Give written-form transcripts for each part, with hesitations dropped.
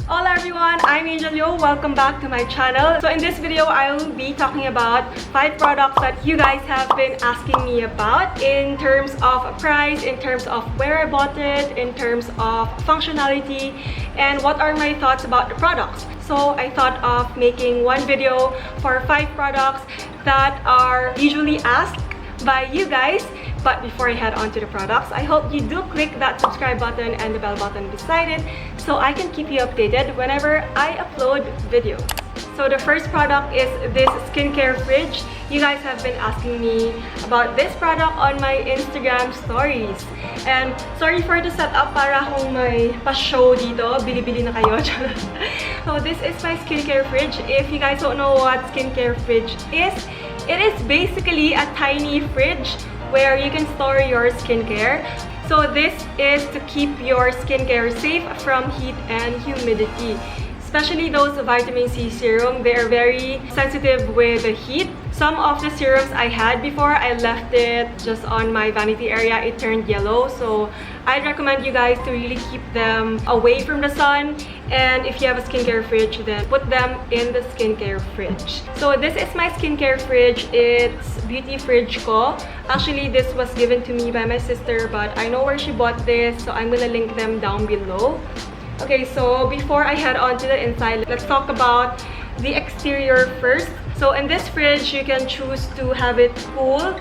Hola everyone, I'm Angel Yo. Welcome back to my channel. So in this video, I will be talking about 5 products that you guys have been asking me about in terms of price, in terms of where I bought it, in terms of functionality, and what are my thoughts about the products. So I thought of making one video for 5 products that are usually asked by you guys. But before I head on to the products, I hope you do click that subscribe button and the bell button beside it so I can keep you updated whenever I upload videos. So the first product is this skincare fridge. You guys have been asking me about this product on my Instagram stories. And sorry for the setup, para akong may pa-show dito. Bili-bili na kayo. So this is my skincare fridge. If you guys don't know what skincare fridge is, it is basically a tiny fridge where you can store your skincare. So this is to keep your skincare safe from heat and humidity. Especially those vitamin C serum, they are very sensitive with the heat. Some of the serums I had before, I left it just on my vanity area, it turned yellow. So I'd recommend you guys to really keep them away from the sun. And if you have a skincare fridge, then put them in the skincare fridge. So this is my skincare fridge. It's Beauty Fridge ko. Actually, this was given to me by my sister, but I know where she bought this, so I'm gonna link them down below. Okay, so before I head on to the inside, let's talk about the exterior first. So in this fridge, you can choose to have it cool.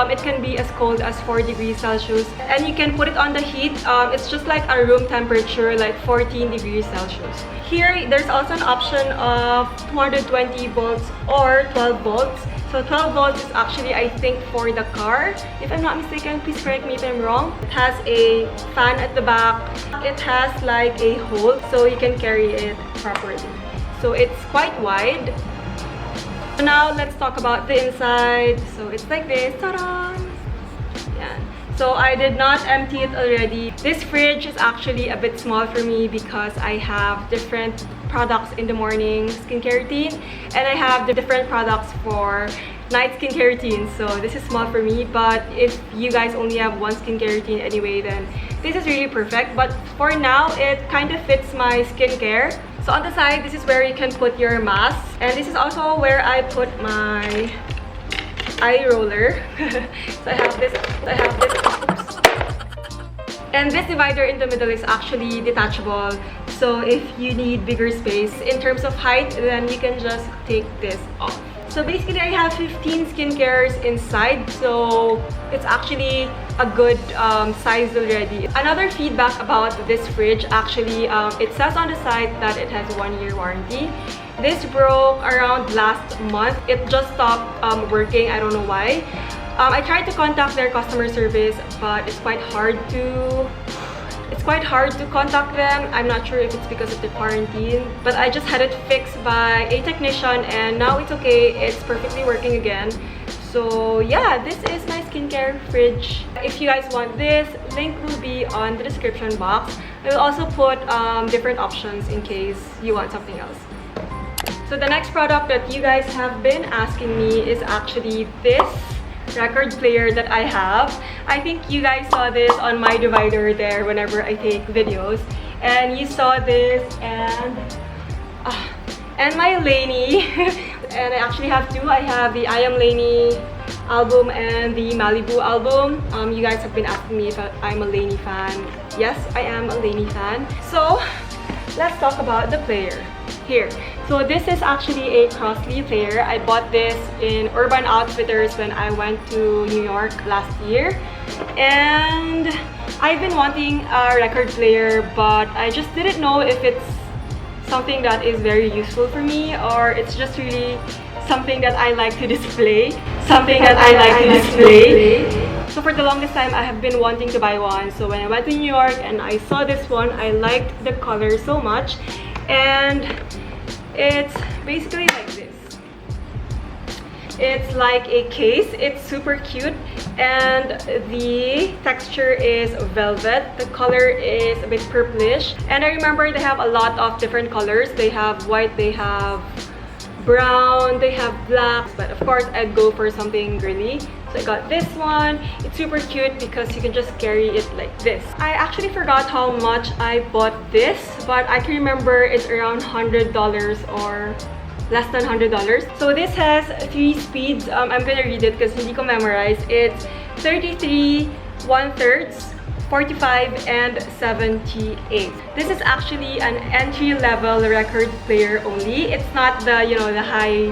It can be as cold as 4 degrees Celsius. And you can put it on the heat. It's just like a room temperature, like 14 degrees Celsius. Here, there's also an option of 220 volts or 12 volts. So 12 volts is actually, I think, for the car. If I'm not mistaken, please correct me if I'm wrong. It has a fan at the back. It has like a hole, so you can carry it properly. So it's quite wide. So now let's talk about the inside. So it's like this. Ta-da! Yeah. So I did not empty it already. This fridge is actually a bit small for me because I have different products in the morning skincare routine and I have the different products for night skincare routine. So this is small for me, but if you guys only have one skincare routine anyway, then this is really perfect. But for now, it kind of fits my skincare. So on the side, this is where you can put your mask, and this is also where I put my eye roller. So I have this. Oops. And this divider in the middle is actually detachable. So if you need bigger space in terms of height, then you can just take this off. So basically, I have 15 skincares inside, so it's actually a good size already. Another feedback about this fridge, actually, it says on the side that it has 1-year warranty. This broke around last month. It just stopped working. I don't know why. I tried to contact their customer service, but it's quite hard to contact them. I'm not sure if it's because of the quarantine, but I just had it fixed by a technician and now it's okay. It's perfectly working again. So yeah, this is my skincare fridge. If you guys want this, link will be on the description box. I will also put different options in case you want something else. So the next product that you guys have been asking me is actually this record player that I have. I think you guys saw this on my divider there whenever I take videos, and you saw this and my Lainey. And I actually have 2. I have the I Am Lainey album and the Malibu album. You guys have been asking me if I'm a Lainey fan. Yes, I am a Lainey fan. So let's talk about the player here. So this is actually a Crossley player. I bought this in Urban Outfitters when I went to New York last year. And I've been wanting a record player, but I just didn't know if it's something that is very useful for me or it's just really something that I like to display. So for the longest time, I have been wanting to buy one. So when I went to New York and I saw this one, I liked the color so much. And it's basically like this. It's like a case. It's super cute and the texture is velvet. The color is a bit purplish. And I remember they have a lot of different colors. They have white, they have brown, they have black. But of course, I'd go for something girly. So I got this one. It's super cute because you can just carry it like this. I actually forgot how much I bought this, but I can remember it's around $100 or less than $100. So this has 3 speeds. I'm gonna read it because hindi ko memorize. It's 33 1/3, 45, and 78. This is actually an entry-level record player only. It's not the, you know, the high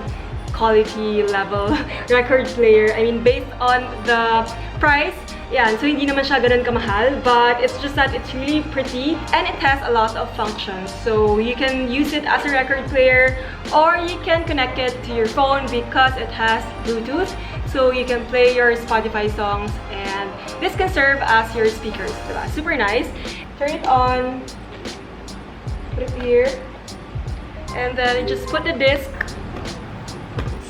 quality level record player. I mean, based on the price, yeah, so hindi naman siya ganun kamahal, but it's just that it's really pretty and it has a lot of functions. So you can use it as a record player or you can connect it to your phone because it has Bluetooth. So you can play your Spotify songs and this can serve as your speakers. Diba? Super nice. Turn it on, put it here, and then just put the disc.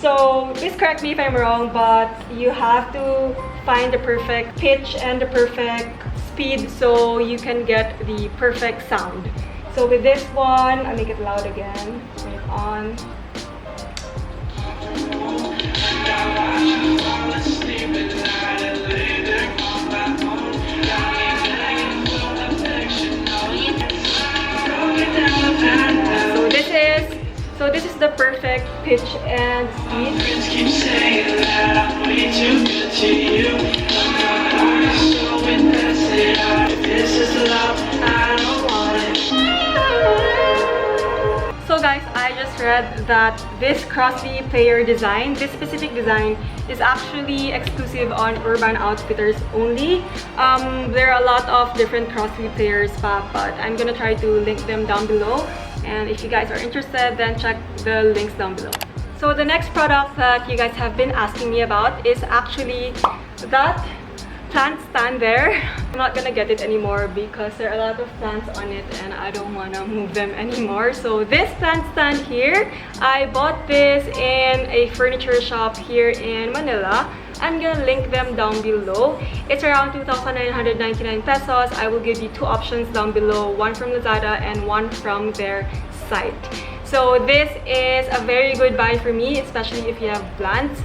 So please correct me if I'm wrong, but you have to find the perfect pitch and the perfect speed so you can get the perfect sound. So with this one, I'll make it loud again. Turn it on. So this is the perfect pitch and speed. So guys, I just read that this Crosby player design, this specific design, is actually exclusive on Urban Outfitters only. There are a lot of different Crosby players, but I'm gonna try to link them down below. And if you guys are interested, then check the links down below. So the next product that you guys have been asking me about is actually that plant stand there. I'm not gonna get it anymore because there are a lot of plants on it and I don't wanna move them anymore. So this plant stand here, I bought this in a furniture shop here in Manila. I'm gonna link them down below. It's around 2,999 pesos. I will give you 2 options down below, one from Lazada and one from their site. So this is a very good buy for me, especially if you have plants.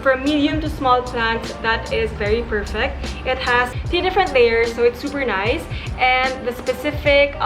From medium to small plants, that is very perfect. It has 3 different layers, so it's super nice. And the specific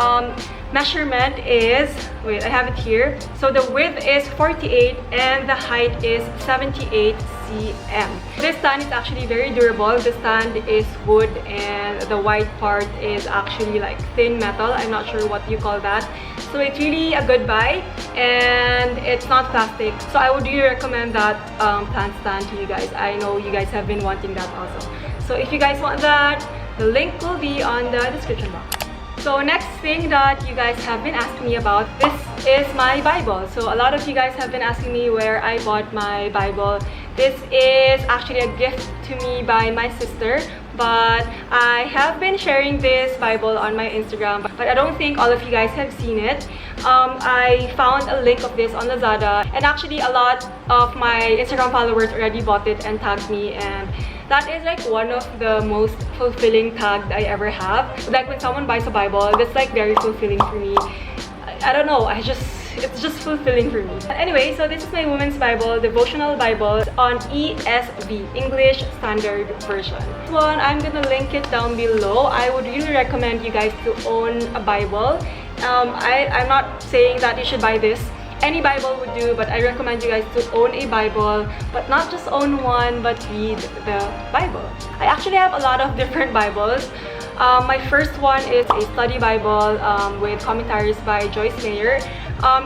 measurement is, wait, I have it here. So the width is 48 and the height is 78 cm. This stand is actually very durable. The stand is wood and the white part is actually like thin metal. I'm not sure what you call that. So it's really a good buy and it's not plastic. So I would really recommend that plant stand to you guys. I know you guys have been wanting that also. So if you guys want that, the link will be on the description box. So next thing that you guys have been asking me about, this is my Bible. So a lot of you guys have been asking me where I bought my Bible. This is actually a gift to me by my sister, but I have been sharing this Bible on my Instagram, but I don't think all of you guys have seen it. I found a link of this on Lazada, and actually a lot of my Instagram followers already bought it and tagged me, and that is like one of the most fulfilling tags I ever have. Like when someone buys a Bible, that's like very fulfilling for me. I don't know, it's just fulfilling for me. Anyway, so this is my women's Bible, devotional Bible on ESV, English Standard Version. This one, I'm gonna link it down below. I would really recommend you guys to own a Bible. I'm not saying that you should buy this. Any Bible would do, but I recommend you guys to own a Bible, but not just own one, but read the Bible. I actually have a lot of different Bibles. My first one is a study Bible with commentaries by Joyce Meyer.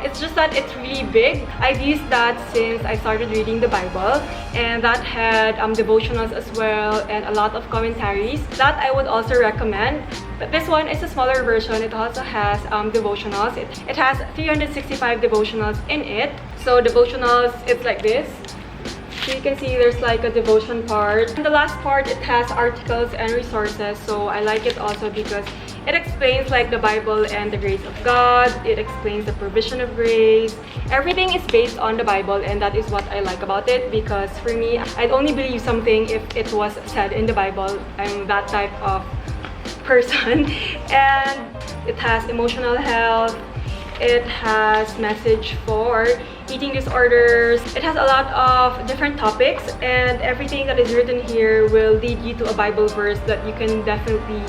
It's just that it's really big. I've used that since I started reading the Bible, and that had devotionals as well and a lot of commentaries. That I would also recommend. But this one is a smaller version. It also has devotionals. It has 365 devotionals in it. So devotionals, it's like this. So you can see there's like a devotion part. And the last part, it has articles and resources. So I like it also because it explains like the Bible and the grace of God. It explains the provision of grace. Everything is based on the Bible, and that is what I like about it, because for me, I'd only believe something if it was said in the Bible. I'm that type of person. And it has emotional health. It has message for eating disorders. It has a lot of different topics, and everything that is written here will lead you to a Bible verse that you can definitely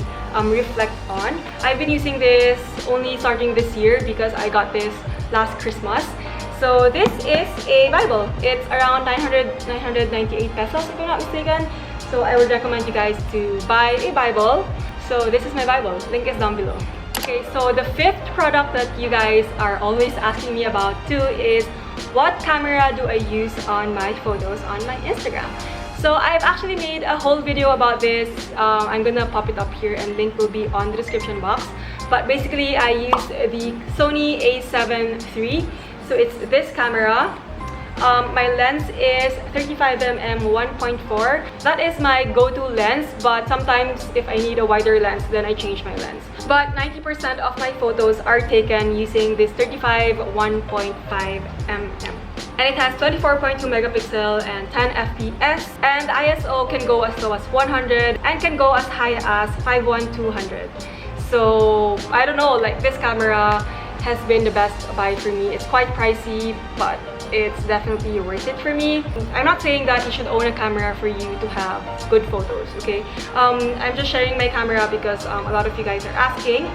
reflect on. I've been using this only starting this year because I got this last Christmas. So this is a Bible. It's around 998 pesos if I'm not mistaken. So I would recommend you guys to buy a Bible. So this is my Bible. Link is down below. Okay, so the fifth product that you guys are always asking me about too is what camera do I use on my photos on my Instagram. So I've actually made a whole video about this. I'm gonna pop it up here and link will be on the description box. But basically I use the Sony a7 III. So it's this camera. My lens is 35mm 1.4. That is my go-to lens, but sometimes if I need a wider lens, then I change my lens. But 90% of my photos are taken using this 35 1.5mm. And it has 24.2 megapixel and 10 fps, and ISO can go as low as 100 and can go as high as 51200. So I don't know, like this camera has been the best buy for me. It's quite pricey, but it's definitely worth it for me. I'm not saying that you should own a camera for you to have good photos, okay? I'm just sharing my camera because a lot of you guys are asking.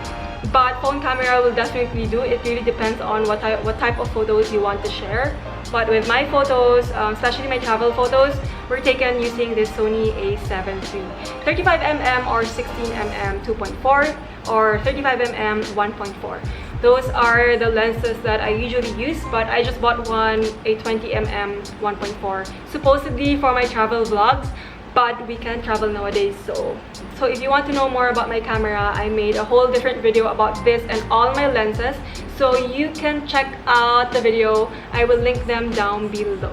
But phone camera will definitely do. It really depends on what type of photos you want to share. But with my photos, especially my travel photos, were taken using this Sony a7 III. 35mm or 16mm 2.4 or 35mm 1.4. Those are the lenses that I usually use, but I just bought one, a 20mm 1.4, supposedly for my travel vlogs, but we can't travel nowadays. So if you want to know more about my camera, I made a whole different video about this and all my lenses, so you can check out the video. I will link them down below.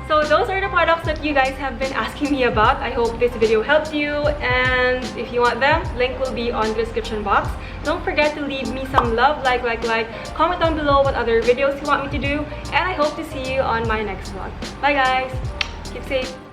So those are the products that you guys have been asking me about. I hope this video helped you, and if you want them, link will be on the description box. Don't forget to leave me some love, like, comment down below what other videos you want me to do, and I hope to see you on my next vlog. Bye guys! Keep safe!